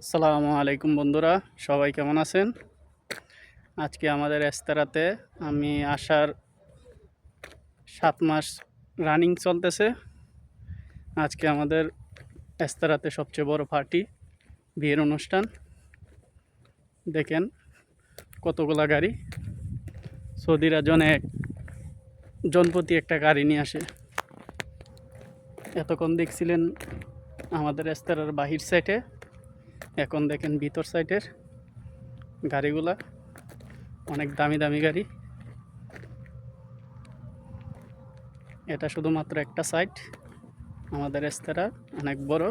আসসালামু আলাইকুম বন্ধুরা, সবাই কেমন আছেন? আজকে আমাদের রেস্তোরাঁতে আমি আসার 7 মাস রানিং চলতেছে। আজকে আমাদের রেস্তোরাঁতে সবচেয়ে বড় পার্টি, বিয়ের অনুষ্ঠান। দেখেন কতগুলা গাড়ি, সৌদিরা জনপ্রতি একটা গাড়ি নিয়ে আসে। এতক্ষণ দেখছিলেন আমাদের রেস্তোরাঁর বাহির সাইডে, এখন দেখেন ভিতর সাইডের গাড়িগুলা, অনেক দামি দামি গাড়ি। এটা শুধুমাত্র একটা সাইট, আমাদের রেস্তোরাঁ অনেক বড়।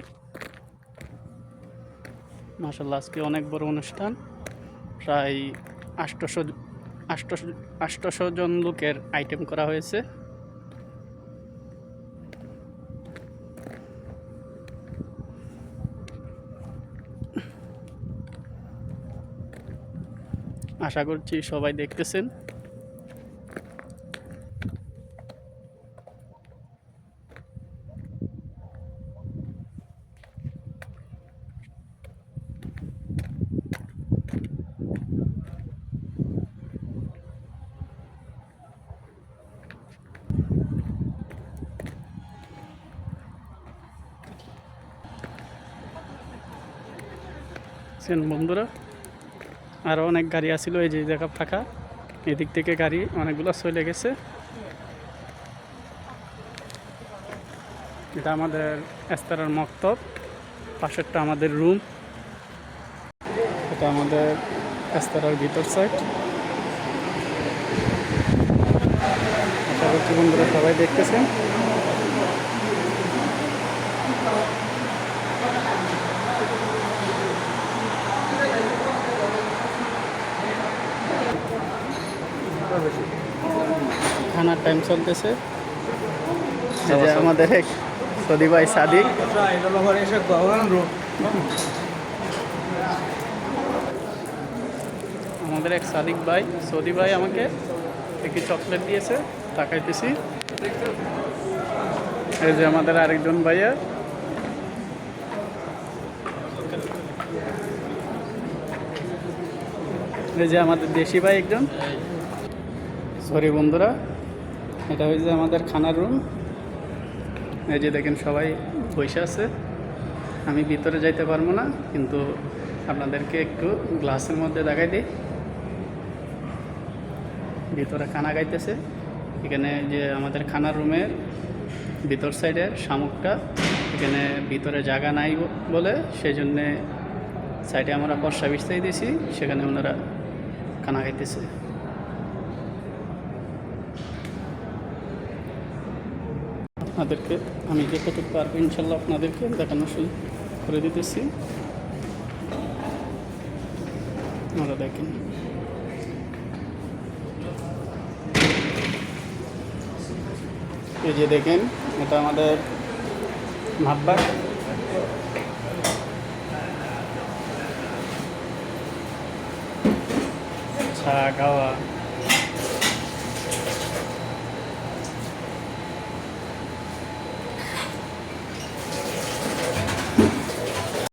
মাশাআল্লাহ, আজকে অনেক বড় অনুষ্ঠান। প্রায় 800 জন লোকের আইটেম করা হয়েছে। আশা করছি সবাই দেখতেছেন। বন্ধুরা, আরও অনেক গাড়ি আসছিল, এই যে জায়গা ফাঁকা, এদিক থেকে গাড়ি অনেকগুলো চলে গেছে। এটা আমাদের রেস্তোরাঁর মক্তব, পাশেরটা আমাদের রুম। এটা আমাদের রেস্তোরাঁর ভিতর সাইড। আশা করছি বন্ধুরা সবাই দেখতেছেন। খানার টাইম চলতেছে। আমাদের এক সৌদি ভাই সাদিক, আমাদের এক সাদিক ভাই, সৌদি ভাই আমাকে একটি চকলেট দিয়েছে, তাকাইতেছি। এই যে আমাদের আরেকজন ভাইয়া, এই যে আমাদের দেশি ভাই একজন। সরি বন্ধুরা, এটা হয়েছে আমাদের খানার রুম। এই যে দেখেন সবাই বসে আছে। আমি ভিতরে যাইতে পারবো না, কিন্তু আপনাদেরকে একটু গ্লাসের মধ্যে দেখাই দিই। ভিতরে খানা খাইতেছে। এখানে যে আমাদের খানার রুমের ভিতর সাইডের শামুকটা, এখানে ভিতরে জায়গা নাই বলে সেই জন্যে সাইডে আমরা বর্ষা বিছাই দিয়েছি, সেখানে ওনারা খানা খাইতেছে। আপনাদেরকে আমি যতটুকু পারবো ইনশাল্লাহ আপনাদেরকে দেখানো শুরু করে দিতেছি। আপনারা দেখেন, এই যে দেখেন, এটা আমাদের মাতবার। চা খাওয়া,